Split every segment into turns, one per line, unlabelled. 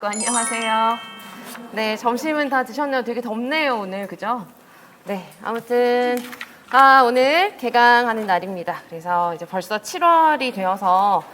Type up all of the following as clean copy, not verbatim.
안녕하세요. 네, 점심은 다 드셨나요? 되게 덥네요, 오늘. 그죠? 네, 아무튼 오늘 개강하는 날입니다. 그래서 이제 벌써 7월이 되어서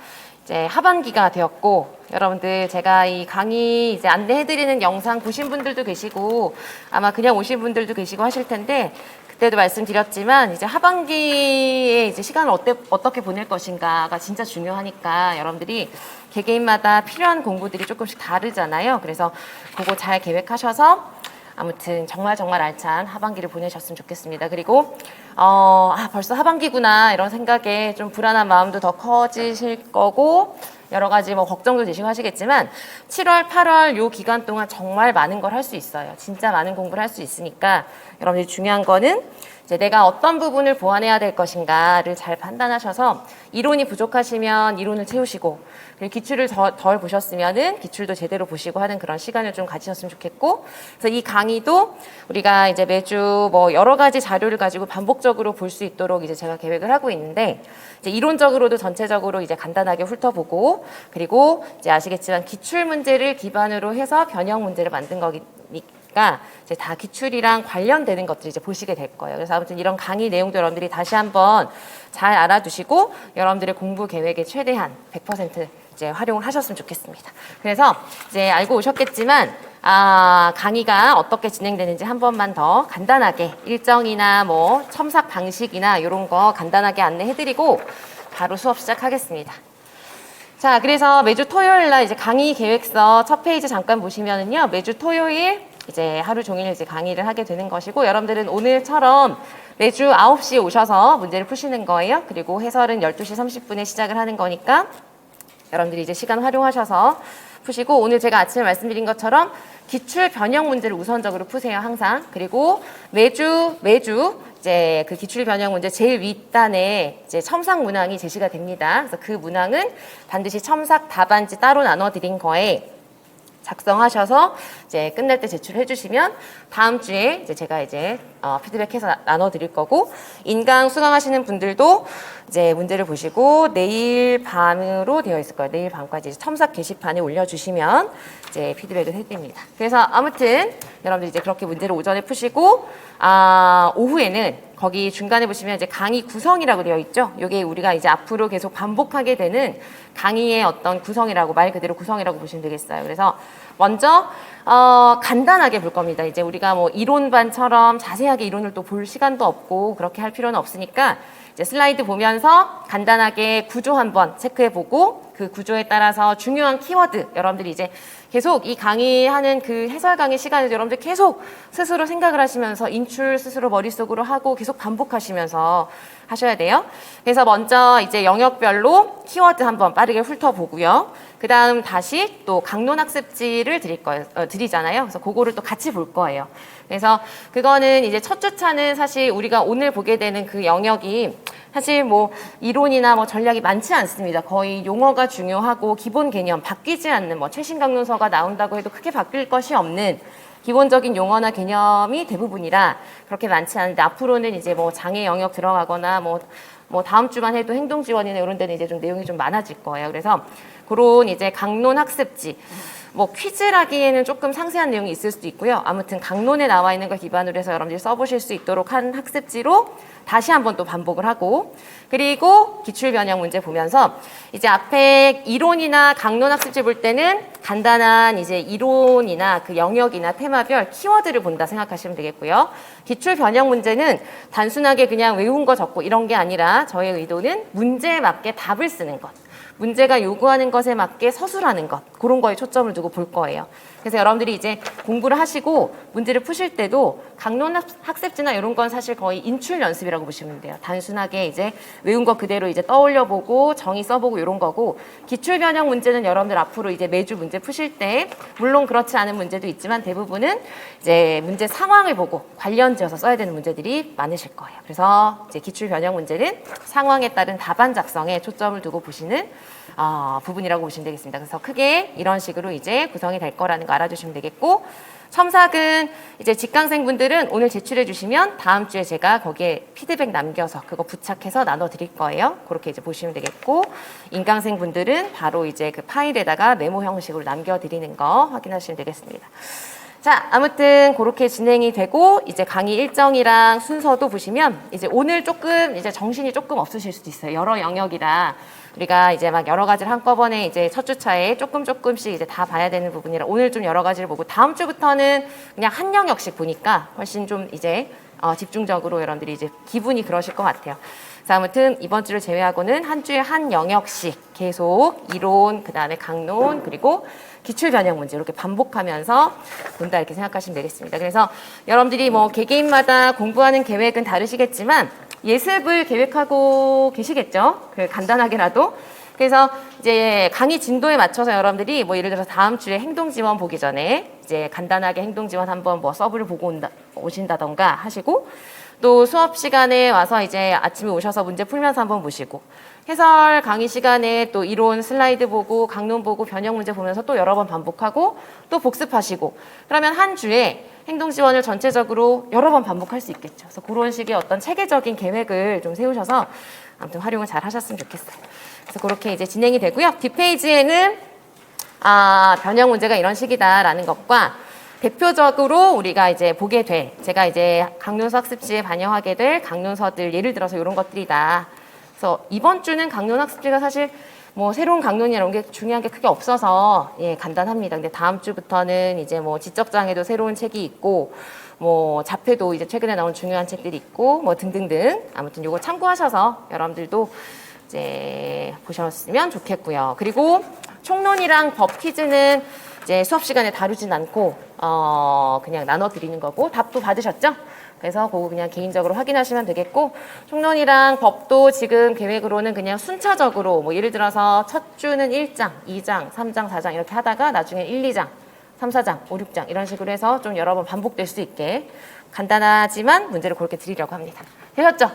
이제 하반기가 되었고, 여러분들 제가 이 강의 이제 안내해드리는 영상 보신 분들도 계시고 아마 그냥 오신 분들도 계시고 하실 텐데, 그때도 말씀드렸지만 이제 하반기에 이제 시간을 어떻게 보낼 것인가가 진짜 중요하니까 여러분들이 개개인마다 필요한 공부들이 조금씩 다르잖아요. 그래서 그거 잘 계획하셔서 아무튼 정말 알찬 하반기를 보내셨으면 좋겠습니다. 그리고 벌써 하반기구나 이런 생각에 좀 불안한 마음도 더 커지실 거고, 여러 가지 뭐 걱정도 되시고 하시겠지만 7월, 8월 요 기간 동안 정말 많은 걸 할 수 있어요. 진짜 많은 공부를 할 수 있으니까 여러분들이 중요한 거는 이제 내가 어떤 부분을 보완해야 될 것인가를 잘 판단하셔서, 이론이 부족하시면 이론을 채우시고, 그리고 기출을 덜 보셨으면은 기출도 제대로 보시고 하는 그런 시간을 좀 가지셨으면 좋겠고, 그래서 이 강의도 우리가 이제 매주 뭐 여러 가지 자료를 가지고 반복적으로 볼 수 있도록 이제 제가 계획을 하고 있는데, 이제 이론적으로도 전체적으로 이제 간단하게 훑어보고, 그리고 이제 아시겠지만 기출 문제를 기반으로 해서 변형 문제를 만든 거니까 이제 다 기출이랑 관련되는 것들을 이제 보시게 될 거예요. 그래서 아무튼 이런 강의 내용도 여러분들이 다시 한번 잘 알아두시고 여러분들의 공부 계획에 최대한 100% 이제 활용을 하셨으면 좋겠습니다. 그래서 이제 알고 오셨겠지만 강의가 어떻게 진행되는지 한 번만 더 간단하게 일정이나 뭐 첨삭 방식이나 이런 거 간단하게 안내해드리고 바로 수업 시작하겠습니다. 자, 그래서 매주 토요일 날 이제 강의 계획서 첫 페이지 잠깐 보시면은요, 매주 토요일 이제 하루 종일 이제 강의를 하게 되는 것이고, 여러분들은 오늘처럼 매주 9시에 오셔서 문제를 푸시는 거예요. 그리고 해설은 12시 30분에 시작을 하는 거니까 여러분들이 이제 시간 활용하셔서 푸시고, 오늘 제가 아침에 말씀드린 것처럼 기출 변형 문제를 우선적으로 푸세요, 항상. 그리고 매주 이제 그 기출 변형 문제 제일 윗단에 이제 첨삭 문항이 제시가 됩니다. 그래서 그 문항은 반드시 첨삭 답안지 따로 나눠 드린 거에 작성하셔서 이제 끝날 때 제출해 주시면 다음 주에 이제 제가 이제 피드백해서 나눠 드릴 거고, 인강 수강하시는 분들도 이제 문제를 보시고 내일 밤으로 되어 있을 거예요. 내일 밤까지 이제 첨삭 게시판에 올려주시면 이제 피드백을 해드립니다. 그래서 아무튼 여러분들 이제 그렇게 문제를 오전에 푸시고, 오후에는 거기 중간에 보시면 이제 강의 구성이라고 되어 있죠. 이게 우리가 이제 앞으로 계속 반복하게 되는 강의의 어떤 구성이라고, 말 그대로 구성이라고 보시면 되겠어요. 그래서 먼저 간단하게 볼 겁니다. 이제 우리가 뭐 이론반처럼 자세하게 이론을 또 볼 시간도 없고 그렇게 할 필요는 없으니까 이제 슬라이드 보면서 간단하게 구조 한번 체크해보고, 그 구조에 따라서 중요한 키워드 여러분들이 이제 계속 이 강의하는 그 해설 강의 시간에도 여러분들 계속 스스로 생각을 하시면서 인출 스스로 머릿속으로 하고 계속 반복하시면서 하셔야 돼요. 그래서 먼저 이제 영역별로 키워드 한번 빠르게 훑어보고요. 그 다음 다시 또 강론 학습지를 드리잖아요. 그래서 그거를 또 같이 볼 거예요. 그래서 그거는 이제 첫 주차는 사실 우리가 오늘 보게 되는 그 영역이 사실 뭐 이론이나 뭐 전략이 많지 않습니다. 거의 용어가 중요하고 기본 개념 바뀌지 않는, 뭐 최신 강론서가 나온다고 해도 크게 바뀔 것이 없는 기본적인 용어나 개념이 대부분이라 그렇게 많지 않은데, 앞으로는 이제 뭐 장애 영역 들어가거나 뭐 다음 주만 해도 행동 지원이나 이런 데는 이제 좀 내용이 좀 많아질 거예요. 그래서 그런 이제 강론 학습지, 뭐 퀴즈라기에는 조금 상세한 내용이 있을 수도 있고요. 아무튼 강론에 나와 있는 걸 기반으로 해서 여러분들이 써보실 수 있도록 한 학습지로 다시 한번 또 반복을 하고, 그리고 기출 변형 문제 보면서 이제 앞에 이론이나 강론 학습지 볼 때는 간단한 이제 이론이나 그 영역이나 테마별 키워드를 본다 생각하시면 되겠고요. 기출 변형 문제는 단순하게 그냥 외운 거 적고 이런 게 아니라 저의 의도는 문제에 맞게 답을 쓰는 것, 문제가 요구하는 것에 맞게 서술하는 것, 그런 거에 초점을 두고 볼 거예요. 그래서 여러분들이 이제 공부를 하시고 문제를 푸실 때도 강론 학습지나 이런 건 사실 거의 인출 연습이라고 보시면 돼요. 단순하게 이제 외운 거 그대로 이제 떠올려 보고 정의 써보고 이런 거고, 기출 변형 문제는 여러분들 앞으로 이제 매주 문제 푸실 때 물론 그렇지 않은 문제도 있지만 대부분은 이제 문제 상황을 보고 관련 지어서 써야 되는 문제들이 많으실 거예요. 그래서 이제 기출 변형 문제는 상황에 따른 답안 작성에 초점을 두고 보시는 부분이라고 보시면 되겠습니다. 그래서 크게 이런 식으로 이제 구성이 될 거라는 거 알아주시면 되겠고, 첨삭은 이제 직강생분들은 오늘 제출해 주시면 다음 주에 제가 거기에 피드백 남겨서 그거 부착해서 나눠 드릴 거예요. 그렇게 이제 보시면 되겠고, 인강생분들은 바로 이제 그 파일에다가 메모 형식으로 남겨 드리는 거 확인하시면 되겠습니다. 자, 아무튼 그렇게 진행이 되고 이제 강의 일정이랑 순서도 보시면 이제 오늘 조금 이제 정신이 조금 없으실 수도 있어요. 여러 영역이라 우리가 이제 막 여러 가지를 한꺼번에 이제 첫 주차에 조금씩 이제 다 봐야 되는 부분이라 오늘 좀 여러 가지를 보고 다음 주부터는 그냥 한 영역씩 보니까 훨씬 좀 이제 집중적으로 여러분들이 이제 기분이 그러실 것 같아요. 자, 아무튼 이번 주를 제외하고는 한 주에 한 영역씩 계속 이론, 그 다음에 강론, 그리고 기출 변형 문제 이렇게 반복하면서 본다 이렇게 생각하시면 되겠습니다. 그래서 여러분들이 뭐 개개인마다 공부하는 계획은 다르시겠지만 예습을 계획하고 계시겠죠? 간단하게라도. 그래서 이제 강의 진도에 맞춰서 여러분들이 뭐 예를 들어서 다음 주에 행동 지원 보기 전에 이제 간단하게 행동 지원 한번 뭐 서브를 보고 오신다던가 하시고, 또 수업 시간에 와서 이제 아침에 오셔서 문제 풀면서 한번 보시고, 해설 강의 시간에 또 이론 슬라이드 보고 강론 보고 변형 문제 보면서 또 여러 번 반복하고 또 복습하시고, 그러면 한 주에 행동 지원을 전체적으로 여러 번 반복할 수 있겠죠. 그래서 그런 식의 어떤 체계적인 계획을 좀 세우셔서 아무튼 활용을 잘 하셨으면 좋겠어요. 그래서 그렇게 이제 진행이 되고요. 뒷페이지에는 변형 문제가 이런 식이다라는 것과 대표적으로 우리가 이제 보게 될, 제가 이제 강론서 학습지에 반영하게 될 강론서들, 예를 들어서 이런 것들이다. 그래서 이번 주는 강론 학습지가 사실 뭐 새로운 강론이나 이런 게 중요한 게 크게 없어서 예, 간단합니다. 근데 다음 주부터는 이제 뭐 지적장애도 새로운 책이 있고, 뭐 자폐도 이제 최근에 나온 중요한 책들이 있고, 뭐 등등등. 아무튼 요거 참고하셔서 여러분들도 이제 보셨으면 좋겠고요. 그리고 총론이랑 법 퀴즈는 이제 수업 시간에 다루진 않고 그냥 나눠 드리는 거고, 답도 받으셨죠? 그래서 그거 그냥 개인적으로 확인하시면 되겠고, 총론이랑 법도 지금 계획으로는 그냥 순차적으로 뭐 예를 들어서 첫 주는 1장, 2장, 3장, 4장 이렇게 하다가 나중에 1, 2장, 3, 4장, 5, 6장 이런 식으로 해서 좀 여러 번 반복될 수 있게 간단하지만 문제를 그렇게 드리려고 합니다. 되셨죠?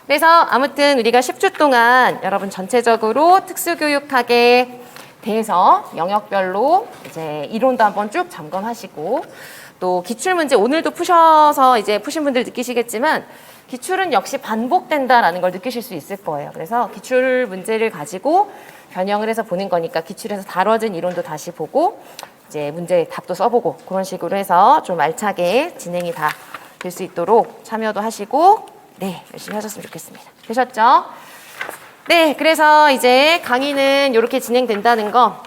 그래서 아무튼 우리가 10주 동안 여러분 전체적으로 특수교육학에 대해서 영역별로 이제 이론도 한번 쭉 점검하시고, 또 기출문제 오늘도 푸셔서 이제 푸신 분들 느끼시겠지만 기출은 역시 반복된다라는 걸 느끼실 수 있을 거예요. 그래서 기출 문제를 가지고 변형을 해서 보는 거니까 기출에서 다뤄진 이론도 다시 보고 이제 문제 답도 써보고 그런 식으로 해서 좀 알차게 진행이 다 될 수 있도록 참여도 하시고 네, 열심히 하셨으면 좋겠습니다. 되셨죠? 네, 그래서 이제 강의는 이렇게 진행된다는 거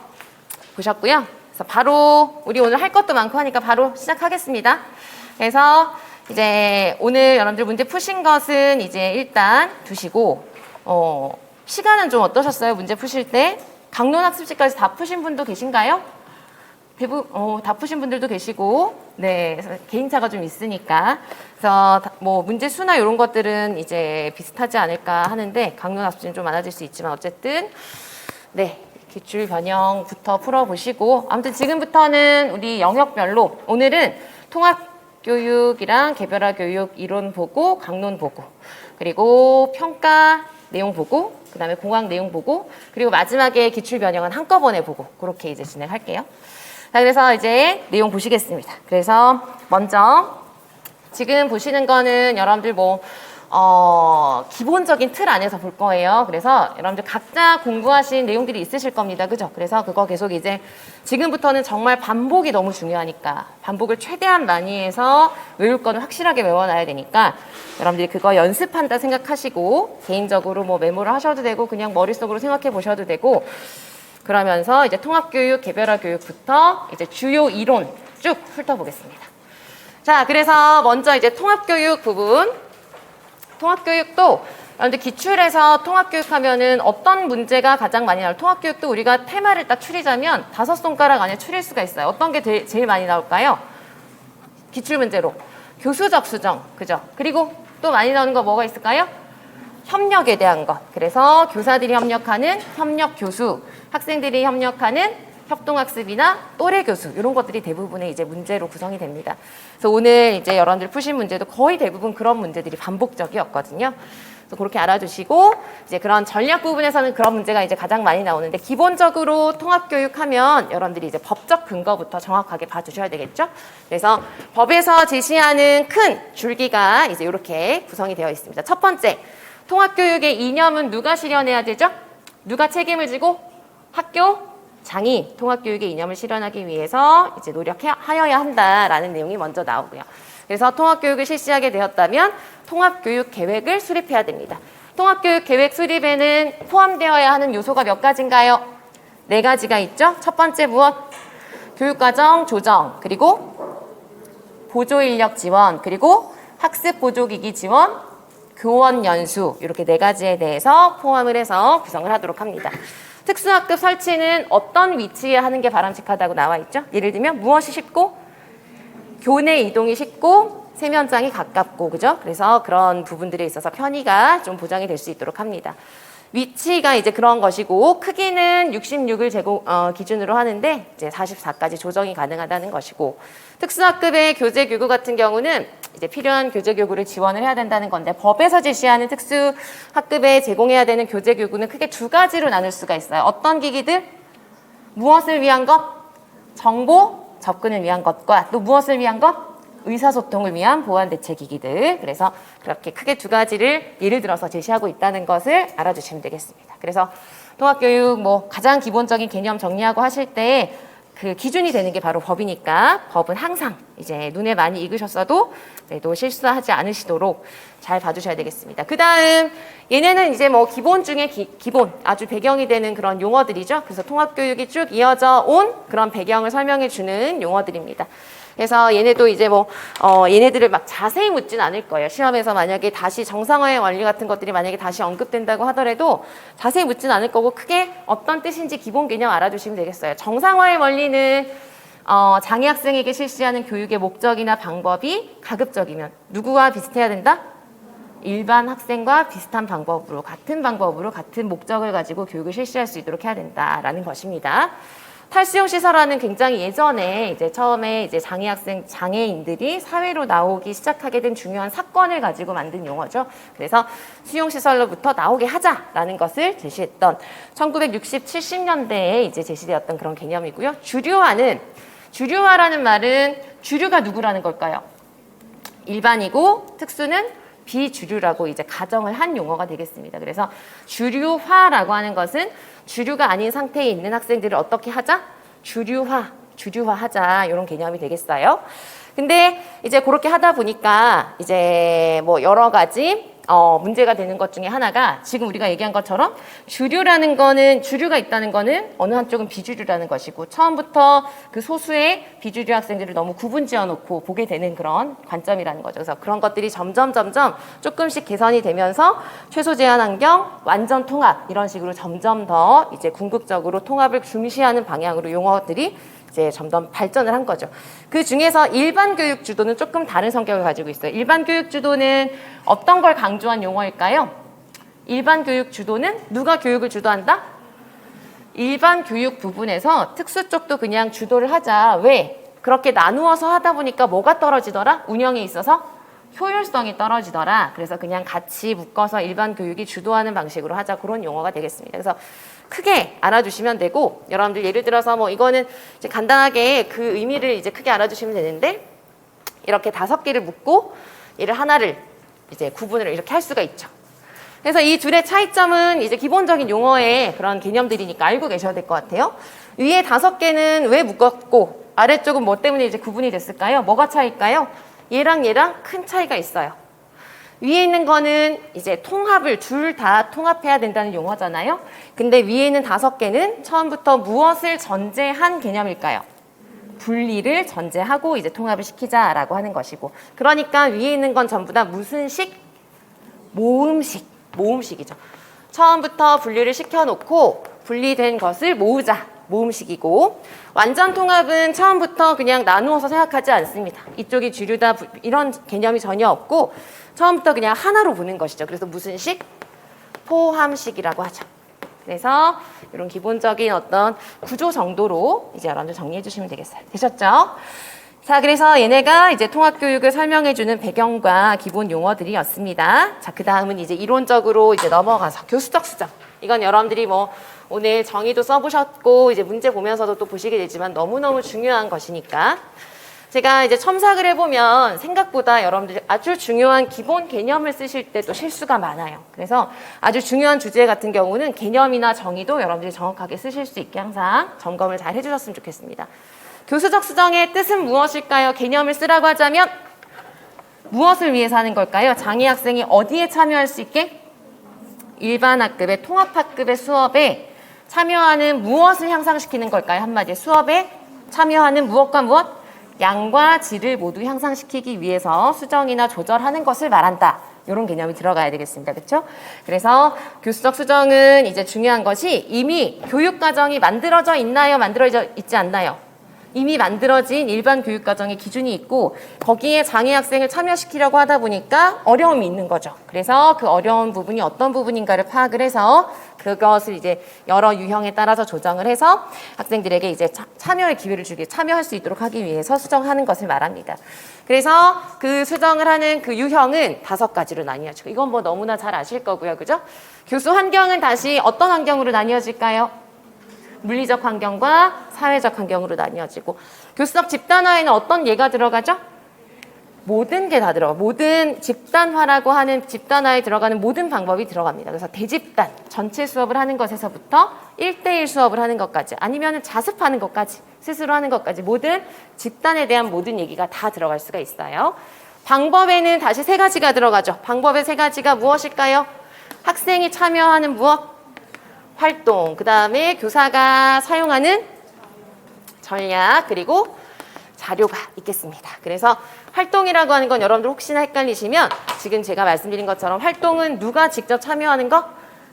보셨고요. 그래서 바로 우리 오늘 할 것도 많고 하니까 바로 시작하겠습니다. 그래서 이제 오늘 여러분들 문제 푸신 것은 이제 일단 두시고, 시간은 좀 어떠셨어요? 문제 푸실 때? 강론 학습지까지 다 푸신 분도 계신가요? 대부분 다 푸신 분들도 계시고, 네, 그래서 개인차가 좀 있으니까, 그래서 뭐 문제 수나 이런 것들은 이제 비슷하지 않을까 하는데 강론 학습지는 좀 많아질 수 있지만 어쨌든 네, 기출 변형부터 풀어보시고, 아무튼 지금부터는 우리 영역별로 오늘은 통합교육이랑 개별화 교육 이론 보고 강론 보고, 그리고 평가 내용 보고, 그 다음에 공학 내용 보고, 그리고 마지막에 기출 변형은 한꺼번에 보고 그렇게 이제 진행할게요. 자, 그래서 이제 내용 보시겠습니다. 그래서 먼저 지금 보시는 거는 여러분들 뭐 기본적인 틀 안에서 볼 거예요. 그래서 여러분들 각자 공부하신 내용들이 있으실 겁니다. 그죠? 그래서 그거 계속 이제 지금부터는 정말 반복이 너무 중요하니까 반복을 최대한 많이 해서 외울 거는 확실하게 외워놔야 되니까 여러분들이 그거 연습한다 생각하시고 개인적으로 뭐 메모를 하셔도 되고 그냥 머릿속으로 생각해 보셔도 되고, 그러면서 이제 통합교육, 개별화 교육부터 이제 주요 이론 쭉 훑어보겠습니다. 자, 그래서 먼저 이제 통합교육 부분. 통합교육도 여러분들 기출에서 통합교육하면은 어떤 문제가 가장 많이 나올? 통합교육도 우리가 테마를 딱 추리자면 5손가락 안에 추릴 수가 있어요. 어떤 게 제일 많이 나올까요? 기출 문제로 교수적 수정, 그죠? 그리고 또 많이 나오는 거 뭐가 있을까요? 협력에 대한 것. 그래서 교사들이 협력하는 협력 교수, 학생들이 협력하는 협동학습이나 또래 교수, 이런 것들이 대부분의 이제 문제로 구성이 됩니다. 그래서 오늘 이제 여러분들 푸신 문제도 거의 대부분 그런 문제들이 반복적이었거든요. 그래서 그렇게 알아두시고 이제 그런 전략 부분에서는 그런 문제가 이제 가장 많이 나오는데 기본적으로 통합교육하면 여러분들이 이제 법적 근거부터 정확하게 봐주셔야 되겠죠. 그래서 법에서 제시하는 큰 줄기가 이제 이렇게 구성이 되어 있습니다. 첫 번째, 통합교육의 이념은 누가 실현해야 되죠? 누가 책임을 지고? 학교, 장이 통합교육의 이념을 실현하기 위해서 이제 노력하여야 한다라는 내용이 먼저 나오고요. 그래서 통합교육을 실시하게 되었다면 통합교육 계획을 수립해야 됩니다. 통합교육 계획 수립에는 포함되어야 하는 요소가 몇 가지인가요? 4가지가 있죠. 첫 번째 무엇? 교육과정 조정, 그리고 보조인력 지원, 그리고 학습보조기기 지원, 교원 연수, 이렇게 4가지에 대해서 포함을 해서 구성을 하도록 합니다. 특수학급 설치는 어떤 위치에 하는 게 바람직하다고 나와 있죠? 예를 들면 무엇이 쉽고 교내 이동이 쉽고 세면장이 가깝고, 그죠? 그래서 그런 부분들에 있어서 편의가 좀 보장이 될 수 있도록 합니다. 위치가 이제 그런 것이고 크기는 66을 기준으로 하는데 이제 44까지 조정이 가능하다는 것이고, 특수학급의 교재교구 같은 경우는 이제 필요한 교재교구를 지원을 해야 된다는 건데 법에서 제시하는 특수학급에 제공해야 되는 교재교구는 크게 2가지로 나눌 수가 있어요. 어떤 기기들? 무엇을 위한 것? 정보 접근을 위한 것과 또 무엇을 위한 것? 의사소통을 위한 보안대책기기들. 그래서 그렇게 크게 2가지를 예를 들어서 제시하고 있다는 것을 알아주시면 되겠습니다. 그래서 통합교육 가장 기본적인 개념 정리하고 하실 때 그 기준이 되는 게 바로 법이니까 법은 항상 이제 눈에 많이 익으셨어도 그래도 실수하지 않으시도록 잘 봐주셔야 되겠습니다. 그 다음 얘네는 이제 기본 중에 기본 아주 배경이 되는 그런 용어들이죠. 그래서 통합교육이 쭉 이어져 온 그런 배경을 설명해 주는 용어들입니다. 그래서 얘네도 이제 얘네들을 막 자세히 묻진 않을 거예요. 시험에서 만약에 다시 정상화의 원리 같은 것들이 만약에 다시 언급된다고 하더라도 자세히 묻진 않을 거고 크게 어떤 뜻인지 기본 개념 알아두시면 되겠어요. 정상화의 원리는 장애 학생에게 실시하는 교육의 목적이나 방법이 가급적이면 누구와 비슷해야 된다? 일반 학생과 비슷한 방법으로, 같은 방법으로, 같은 목적을 가지고 교육을 실시할 수 있도록 해야 된다라는 것입니다. 탈수용 시설화는 굉장히 예전에 이제 처음에 이제 장애인들이 사회로 나오기 시작하게 된 중요한 사건을 가지고 만든 용어죠. 그래서 수용 시설로부터 나오게 하자라는 것을 제시했던 1960, 70년대에 이제 제시되었던 그런 개념이고요. 주류화라는 말은 주류가 누구라는 걸까요? 일반이고 특수는 비주류라고 이제 가정을 한 용어가 되겠습니다. 그래서 주류화라고 하는 것은 주류가 아닌 상태에 있는 학생들을 어떻게 하자? 주류화하자, 이런 개념이 되겠어요. 근데 이제 그렇게 하다 보니까 이제 여러 가지 문제가 되는 것 중에 하나가 지금 우리가 얘기한 것처럼 주류라는 거는, 주류가 있다는 거는 어느 한쪽은 비주류라는 것이고, 처음부터 그 소수의 비주류 학생들을 너무 구분지어 놓고 보게 되는 그런 관점이라는 거죠. 그래서 그런 것들이 점점 조금씩 개선이 되면서 최소 제한 환경, 완전 통합, 이런 식으로 점점 더 이제 궁극적으로 통합을 중시하는 방향으로 용어들이 이제 점점 발전을 한 거죠. 그 중에서 일반 교육 주도는 조금 다른 성격을 가지고 있어요. 일반 교육 주도는 어떤 걸 강조한 용어일까요? 일반 교육 주도는 누가 교육을 주도한다? 일반 교육 부분에서 특수 쪽도 그냥 주도를 하자. 왜? 그렇게 나누어서 하다 보니까 뭐가 떨어지더라? 운영에 있어서 효율성이 떨어지더라. 그래서 그냥 같이 묶어서 일반 교육이 주도하는 방식으로 하자. 그런 용어가 되겠습니다. 그래서 크게 알아주시면 되고, 여러분들 예를 들어서 이거는 이제 간단하게 그 의미를 이제 크게 알아주시면 되는데, 이렇게 5개를 묶고 얘를 하나를 이제 구분을 이렇게 할 수가 있죠. 그래서 이 둘의 차이점은 이제 기본적인 용어의 그런 개념들이니까 알고 계셔야 될 것 같아요. 위에 5개는 왜 묶었고 아래쪽은 뭐 때문에 이제 구분이 됐을까요? 뭐가 차이일까요? 얘랑 큰 차이가 있어요. 위에 있는 거는 이제 통합을 둘 다 통합해야 된다는 용어잖아요. 근데 위에 있는 5개는 처음부터 무엇을 전제한 개념일까요? 분리를 전제하고 이제 통합을 시키자라고 하는 것이고, 그러니까 위에 있는 건 전부 다 무슨 식? 모음식이죠. 처음부터 분리를 시켜놓고 분리된 것을 모으자, 모음식이고, 완전 통합은 처음부터 그냥 나누어서 생각하지 않습니다. 이쪽이 주류다 이런 개념이 전혀 없고 처음부터 그냥 하나로 보는 것이죠. 그래서 무슨 식? 포함식이라고 하죠. 그래서 이런 기본적인 어떤 구조 정도로 이제 여러분들 정리해 주시면 되겠어요. 되셨죠? 자, 그래서 얘네가 이제 통합교육을 설명해주는 배경과 기본 용어들이었습니다. 자, 그 다음은 이제 이론적으로 이제 넘어가서 교수적 수정. 이건 여러분들이 뭐 오늘 정의도 써보셨고 이제 문제 보면서도 또 보시게 되지만 너무너무 중요한 것이니까 제가 이제 첨삭을 해보면 생각보다 여러분들이 아주 중요한 기본 개념을 쓰실 때 또 실수가 많아요. 그래서 아주 중요한 주제 같은 경우는 개념이나 정의도 여러분들이 정확하게 쓰실 수 있게 항상 점검을 잘 해주셨으면 좋겠습니다. 교수적 수정의 뜻은 무엇일까요? 개념을 쓰라고 하자면 무엇을 위해서 하는 걸까요? 장애 학생이 어디에 참여할 수 있게? 일반 학급의 통합학급의 수업에 참여하는 무엇을 향상시키는 걸까요? 한마디에 수업에 참여하는 무엇과 무엇? 양과 질을 모두 향상시키기 위해서 수정이나 조절하는 것을 말한다. 이런 개념이 들어가야 되겠습니다. 그렇죠? 그래서 교수적 수정은 이제 중요한 것이 이미 교육과정이 만들어져 있나요? 만들어져 있지 않나요? 이미 만들어진 일반 교육과정의 기준이 있고 거기에 장애 학생을 참여시키려고 하다 보니까 어려움이 있는 거죠. 그래서 그 어려운 부분이 어떤 부분인가를 파악을 해서 그것을 이제 여러 유형에 따라서 조정을 해서 학생들에게 이제 참여의 기회를 주기, 참여할 수 있도록 하기 위해서 수정하는 것을 말합니다. 그래서 그 수정을 하는 그 유형은 5가지로 나뉘어지고 이건 뭐 너무나 잘 아실 거고요. 그죠? 교수 환경은 다시 어떤 환경으로 나뉘어질까요? 물리적 환경과 사회적 환경으로 나뉘어지고 교수적 집단화에는 어떤 예가 들어가죠? 모든 게 다 들어가. 모든 집단화라고 하는 집단화에 들어가는 모든 방법이 들어갑니다. 그래서 대집단, 전체 수업을 하는 것에서부터 1대1 수업을 하는 것까지 아니면 자습하는 것까지 스스로 하는 것까지 모든 집단에 대한 모든 얘기가 다 들어갈 수가 있어요. 방법에는 다시 3가지가 들어가죠. 방법의 3가지가 무엇일까요? 학생이 참여하는 무엇? 활동, 그 다음에 교사가 사용하는 전략, 그리고 자료가 있겠습니다. 그래서 활동이라고 하는 건 여러분들 혹시나 헷갈리시면 지금 제가 말씀드린 것처럼 활동은 누가 직접 참여하는 거?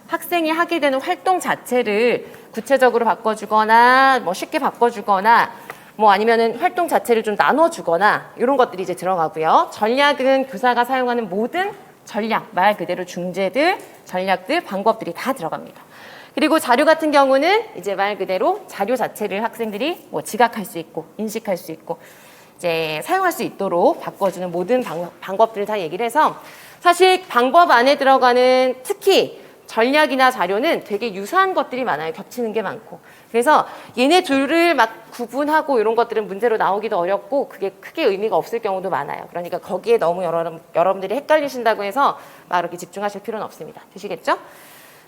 학생이 하게 되는 활동 자체를 구체적으로 바꿔주거나 뭐 쉽게 바꿔주거나 뭐 아니면은 활동 자체를 좀 나눠주거나 이런 것들이 이제 들어가고요. 전략은 교사가 사용하는 모든 전략, 말 그대로 중재들, 전략들, 방법들이 다 들어갑니다. 그리고 자료 같은 경우는 이제 말 그대로 자료 자체를 학생들이 뭐 지각할 수 있고 인식할 수 있고 이제 사용할 수 있도록 바꿔주는 모든 방법들을 다 얘기를 해서 사실 방법 안에 들어가는 특히 전략이나 자료는 되게 유사한 것들이 많아요. 겹치는 게 많고. 그래서 얘네 둘을 막 구분하고 이런 것들은 문제로 나오기도 어렵고 그게 크게 의미가 없을 경우도 많아요. 그러니까 거기에 너무 여러분들이 헷갈리신다고 해서 막 이렇게 집중하실 필요는 없습니다. 되시겠죠?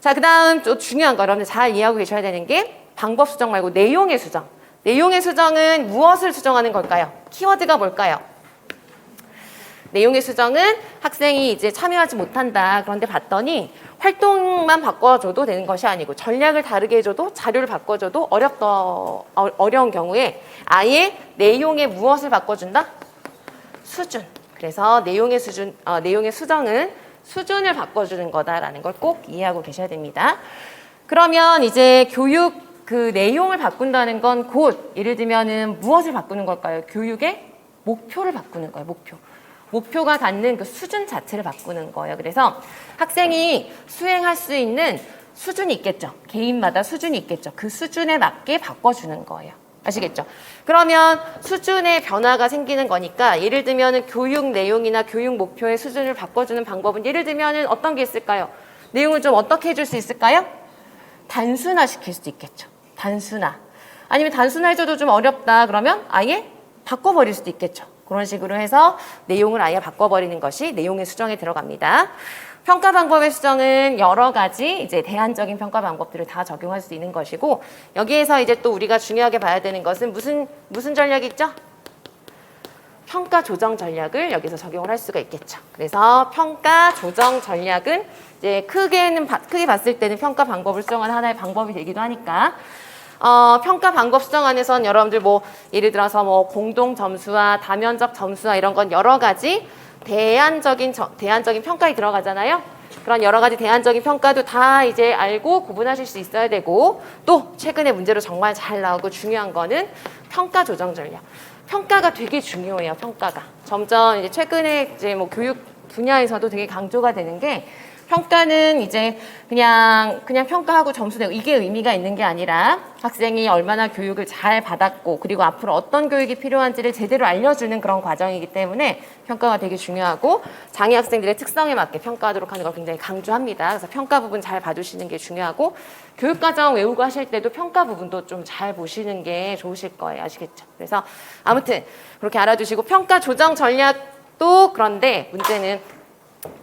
자, 그 다음 또 중요한 거 여러분들 잘 이해하고 계셔야 되는 게 방법 수정 말고 내용의 수정. 내용의 수정은 무엇을 수정하는 걸까요? 키워드가 뭘까요? 내용의 수정은 학생이 이제 참여하지 못한다. 그런데 봤더니 활동만 바꿔줘도 되는 것이 아니고 전략을 다르게 해줘도 자료를 바꿔줘도 어려운 경우에 아예 내용의 무엇을 바꿔준다? 수준. 그래서 내용의 수정은 수준을 바꿔주는 거다라는 걸 꼭 이해하고 계셔야 됩니다. 그러면 이제 교육 그 내용을 바꾼다는 건 곧 예를 들면은 무엇을 바꾸는 걸까요? 교육의 목표를 바꾸는 거예요. 목표가 갖는 그 수준 자체를 바꾸는 거예요. 그래서 학생이 수행할 수 있는 수준이 있겠죠. 개인마다 수준이 있겠죠. 그 수준에 맞게 바꿔주는 거예요. 아시겠죠? 그러면 수준의 변화가 생기는 거니까 예를 들면 교육 내용이나 교육 목표의 수준을 바꿔주는 방법은 예를 들면 어떤 게 있을까요? 내용을 좀 어떻게 해줄 수 있을까요? 단순화시킬 수 있겠죠. 단순화. 아니면 단순화해줘도 좀 어렵다 그러면 아예 바꿔버릴 수도 있겠죠. 그런 식으로 해서 내용을 아예 바꿔버리는 것이 내용의 수정에 들어갑니다. 평가 방법의 수정은 여러 가지 이제 대안적인 평가 방법들을 다 적용할 수 있는 것이고 여기에서 이제 또 우리가 중요하게 봐야 되는 것은 무슨 전략이 있죠? 평가 조정 전략을 여기서 적용을 할 수가 있겠죠. 그래서 평가 조정 전략은 이제 크게 봤을 때는 평가 방법을 수정하는 하나의 방법이 되기도 하니까 평가 방법 수정 안에선 여러분들 뭐 예를 들어서 뭐 공동 점수와 다면적 점수와 이런 건 여러 가지 대안적인 평가에 들어가잖아요. 그런 여러 가지 대안적인 평가도 다 이제 알고 구분하실 수 있어야 되고 또 최근에 문제로 정말 잘 나오고 중요한 거는 평가 조정 전략. 평가가 되게 중요해요. 평가가 점점 이제 최근에 이제 뭐 교육 분야에서도 되게 강조가 되는 게 평가는 이제 그냥 평가하고 점수 내고 이게 의미가 있는 게 아니라 학생이 얼마나 교육을 잘 받았고 그리고 앞으로 어떤 교육이 필요한지를 제대로 알려주는 그런 과정이기 때문에 평가가 되게 중요하고 장애 학생들의 특성에 맞게 평가하도록 하는 걸 굉장히 강조합니다. 그래서 평가 부분 잘 봐주시는 게 중요하고 교육과정 외우고 하실 때도 평가 부분도 좀 잘 보시는 게 좋으실 거예요. 아시겠죠? 그래서 아무튼 그렇게 알아두시고 평가 조정 전략도 그런데 문제는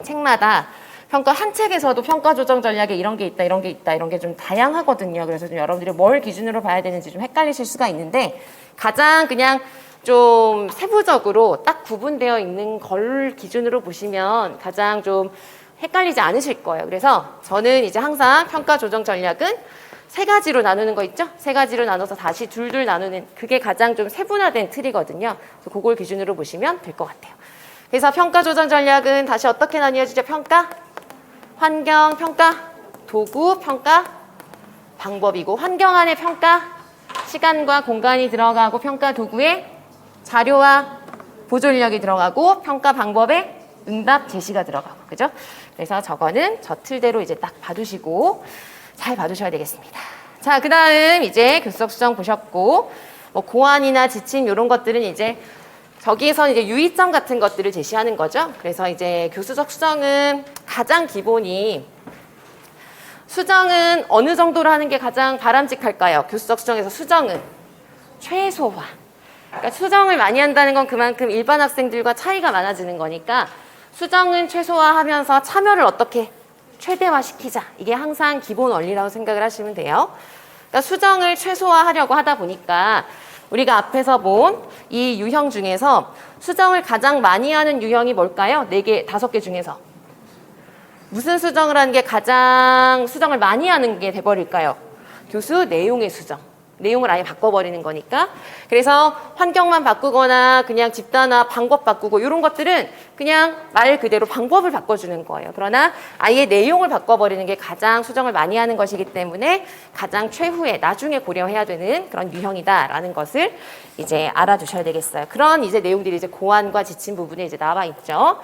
책마다 평가 한 책에서도 평가 조정 전략에 이런 게 있다, 이런 게 있다, 이런 게 좀 다양하거든요. 그래서 좀 여러분들이 뭘 기준으로 봐야 되는지 좀 헷갈리실 수가 있는데 가장 그냥 좀 세부적으로 딱 구분되어 있는 걸 기준으로 보시면 가장 좀 헷갈리지 않으실 거예요. 그래서 저는 이제 항상 평가 조정 전략은 세 가지로 나누는 거 있죠? 세 가지로 나눠서 다시 둘둘 나누는 그게 가장 좀 세분화된 틀이거든요. 그래서 그걸 기준으로 보시면 될 것 같아요. 그래서 평가 조정 전략은 다시 어떻게 나뉘어지죠? 평가, 환경, 평가, 도구, 평가, 방법이고 환경 안에 평가, 시간과 공간이 들어가고 평가 도구에 자료와 보조 인력이 들어가고 평가 방법에 응답 제시가 들어가고 그죠? 그래서 저거는 저 틀대로 이제 딱 봐두시고 잘 봐두셔야 되겠습니다. 자, 그 다음 이제 교수적 수정 보셨고 뭐 고안이나 지침 이런 것들은 이제 저기에서 이제 유의점 같은 것들을 제시하는 거죠. 그래서 이제 교수적 수정은 가장 기본이 수정은 어느 정도로 하는 게 가장 바람직할까요? 교수적 수정에서 수정은 최소화. 그러니까 수정을 많이 한다는 건 그만큼 일반 학생들과 차이가 많아지는 거니까 수정은 최소화하면서 참여를 어떻게 최대화시키자. 이게 항상 기본 원리라고 생각을 하시면 돼요. 그러니까 수정을 최소화하려고 하다 보니까 우리가 앞에서 본 이 유형 중에서 수정을 가장 많이 하는 유형이 뭘까요? 4개, 5개 중에서. 무슨 수정을 하는 게 가장 수정을 많이 하는 게 돼버릴까요? 교수 내용의 수정. 내용을 아예 바꿔버리는 거니까. 그래서 환경만 바꾸거나 그냥 집단화 방법 바꾸고 이런 것들은 그냥 말 그대로 방법을 바꿔주는 거예요. 그러나 아예 내용을 바꿔버리는 게 가장 수정을 많이 하는 것이기 때문에 가장 최후에 나중에 고려해야 되는 그런 유형이다라는 것을 이제 알아두셔야 되겠어요. 그런 이제 내용들이 이제 고안과 지침 부분에 이제 나와 있죠.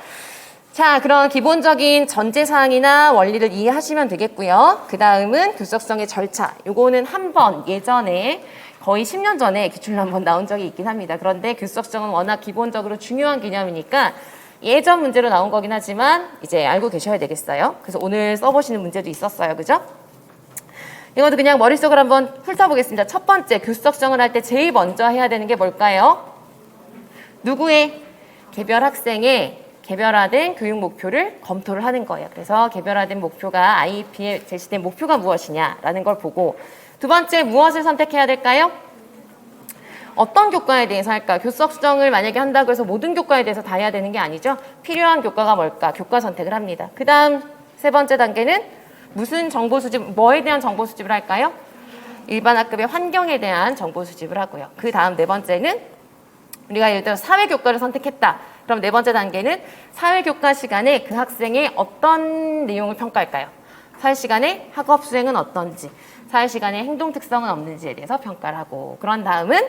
자, 그런 기본적인 전제사항이나 원리를 이해하시면 되겠고요. 그 다음은 교수성의 절차. 요거는 한번 예전에 거의 10년 전에 기출로 한번 나온 적이 있긴 합니다. 그런데 교수성은 워낙 기본적으로 중요한 개념이니까 예전 문제로 나온 거긴 하지만 이제 알고 계셔야 되겠어요. 그래서 오늘 써보시는 문제도 있었어요. 그죠? 이것도 그냥 머릿속으로 한번 훑어보겠습니다. 첫 번째, 교수성을 할 때 제일 먼저 해야 되는 게 뭘까요? 누구의? 개별 학생의 개별화된 교육 목표를 검토를 하는 거예요. 그래서 개별화된 목표가 IEP에 제시된 목표가 무엇이냐라는 걸 보고 두 번째 무엇을 선택해야 될까요? 어떤 교과에 대해서 할까? 교수적 수정을 만약에 한다고 해서 모든 교과에 대해서 다 해야 되는 게 아니죠. 필요한 교과가 뭘까? 교과 선택을 합니다. 그 다음 세 번째 단계는 무슨 정보 수집, 뭐에 대한 정보 수집을 할까요? 일반 학급의 환경에 대한 정보 수집을 하고요. 그 다음 네 번째는 우리가 예를 들어 사회교과를 선택했다. 그럼 네 번째 단계는 사회교과 시간에 그 학생의 어떤 내용을 평가할까요? 사회 시간에 학업 수행은 어떤지, 사회 시간에 행동 특성은 없는지에 대해서 평가를 하고 그런 다음은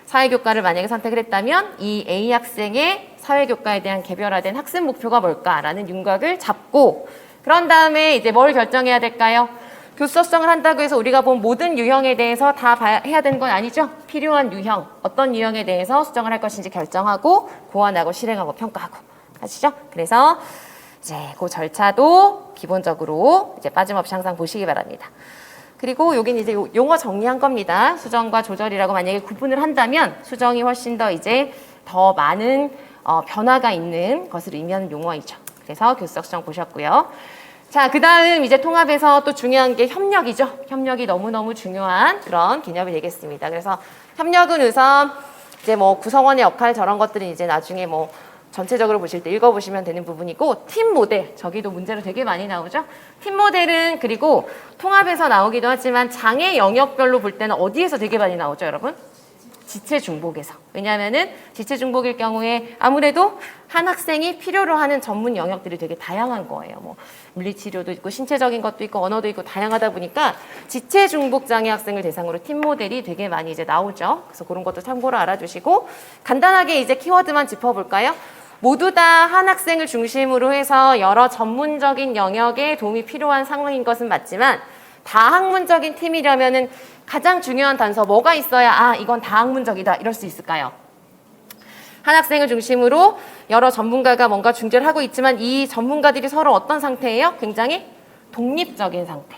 사회교과를 만약에 선택을 했다면 이 A 학생의 사회교과에 대한 개별화된 학습 목표가 뭘까라는 윤곽을 잡고 그런 다음에 이제 뭘 결정해야 될까요? 교수성을 한다고 해서 우리가 본 모든 유형에 대해서 다 해야 되는 건 아니죠. 필요한 유형, 어떤 유형에 대해서 수정을 할 것인지 결정하고 고안하고 실행하고 평가하고 아시죠? 그래서 이제 그 절차도 기본적으로 이제 빠짐없이 항상 보시기 바랍니다. 그리고 여기는 이제 용어 정리한 겁니다. 수정과 조절이라고 만약에 구분을 한다면 수정이 훨씬 더 이제 더 많은 변화가 있는 것을 의미하는 용어이죠. 그래서 교수적 수정 보셨고요. 자, 그 다음 이제 통합에서 또 중요한 게 협력이죠. 협력이 너무너무 중요한 그런 개념이 되겠습니다. 그래서 협력은 우선 이제 뭐 구성원의 역할 저런 것들은 이제 나중에 뭐 전체적으로 보실 때 읽어보시면 되는 부분이고 팀 모델, 저기도 문제로 되게 많이 나오죠. 팀 모델은 그리고 통합에서 나오기도 하지만 장애 영역별로 볼 때는 어디에서 되게 많이 나오죠, 여러분? 지체 중복에서. 왜냐하면은 지체 중복일 경우에 아무래도 한 학생이 필요로 하는 전문 영역들이 되게 다양한 거예요. 뭐 물리치료도 있고 신체적인 것도 있고 언어도 있고 다양하다 보니까 지체 중복 장애 학생을 대상으로 팀 모델이 되게 많이 이제 나오죠. 그래서 그런 것도 참고로 알아두시고 간단하게 이제 키워드만 짚어볼까요? 모두 다 한 학생을 중심으로 해서 여러 전문적인 영역에 도움이 필요한 상황인 것은 맞지만 다학문적인 팀이려면은 가장 중요한 단서 뭐가 있어야 아 이건 다학문적이다 이럴 수 있을까요? 한 학생을 중심으로 여러 전문가가 뭔가 중재를 하고 있지만 이 전문가들이 서로 어떤 상태예요? 굉장히 독립적인 상태.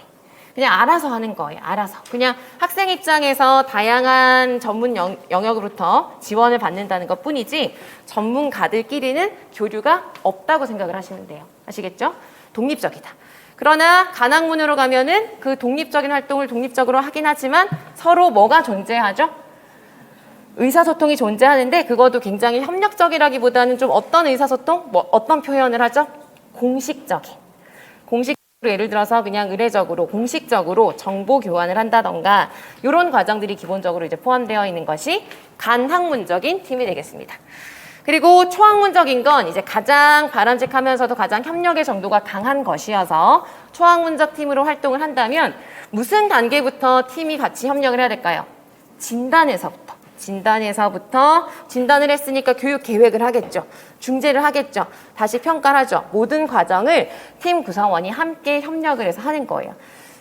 그냥 알아서 하는 거예요. 알아서. 그냥 학생 입장에서 다양한 전문 영역으로부터 지원을 받는다는 것 뿐이지 전문가들끼리는 교류가 없다고 생각을 하시면 돼요. 아시겠죠? 독립적이다. 그러나 간학문으로 가면은 그 독립적인 활동을 독립적으로 하긴 하지만 서로 뭐가 존재하죠? 의사소통이 존재하는데 그것도 굉장히 협력적이라기보다는 좀 어떤 의사소통? 뭐 어떤 표현을 하죠? 공식적인. 예를 들어서 그냥 의례적으로 공식적으로 정보 교환을 한다던가 이런 과정들이 기본적으로 이제 포함되어 있는 것이 간학문적인 팀이 되겠습니다. 그리고 초학문적인 건 이제 가장 바람직하면서도 가장 협력의 정도가 강한 것이어서 초학문적 팀으로 활동을 한다면 무슨 단계부터 팀이 같이 협력을 해야 될까요? 진단에서부터 진단을 했으니까 교육 계획을 하겠죠. 중재를 하겠죠. 다시 평가를 하죠. 모든 과정을 팀 구성원이 함께 협력을 해서 하는 거예요.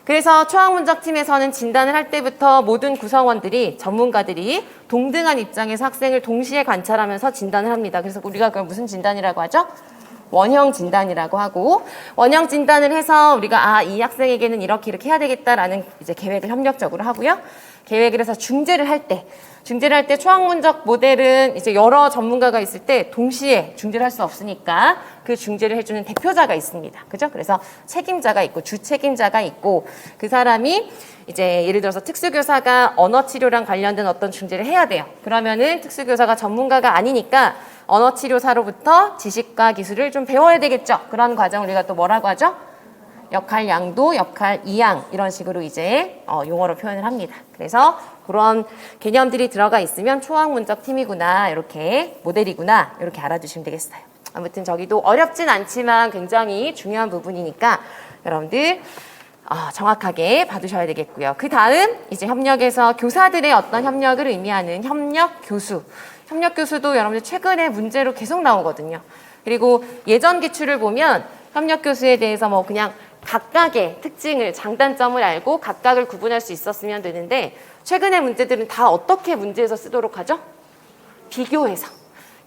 그래서 초학문적 팀에서는 진단을 할 때부터 모든 구성원들이 전문가들이 동등한 입장에서 학생을 동시에 관찰하면서 진단을 합니다. 그래서 우리가 그걸 무슨 진단이라고 하죠? 원형 진단이라고 하고 원형 진단을 해서 우리가 이 학생에게는 이렇게 해야 되겠다라는 이제 계획을 협력적으로 하고요. 계획을 해서 중재를 할 때 초학문적 모델은 이제 여러 전문가가 있을 때 동시에 중재를 할 수 없으니까 그 중재를 해주는 대표자가 있습니다. 그죠? 그래서 책임자가 있고 주책임자가 있고 그 사람이 이제 예를 들어서 특수교사가 언어치료랑 관련된 어떤 중재를 해야 돼요. 그러면은 특수교사가 전문가가 아니니까 언어치료사로부터 지식과 기술을 좀 배워야 되겠죠. 그런 과정을 우리가 또 뭐라고 하죠? 역할 양도, 역할 이양 이런 식으로 이제 용어로 표현을 합니다. 그래서 그런 개념들이 들어가 있으면 초학문적 팀이구나, 이렇게 모델이구나, 이렇게 알아두시면 되겠어요. 아무튼 저기도 어렵진 않지만 굉장히 중요한 부분이니까 여러분들 정확하게 봐두셔야 되겠고요. 그 다음 이제 협력에서 교사들의 어떤 협력을 의미하는 협력 교수. 협력 교수도 여러분들 최근에 문제로 계속 나오거든요. 그리고 예전 기출을 보면 협력 교수에 대해서 뭐 그냥 각각의 특징을, 장단점을 알고 각각을 구분할 수 있었으면 되는데 최근의 문제들은 다 어떻게 문제에서 쓰도록 하죠? 비교해서.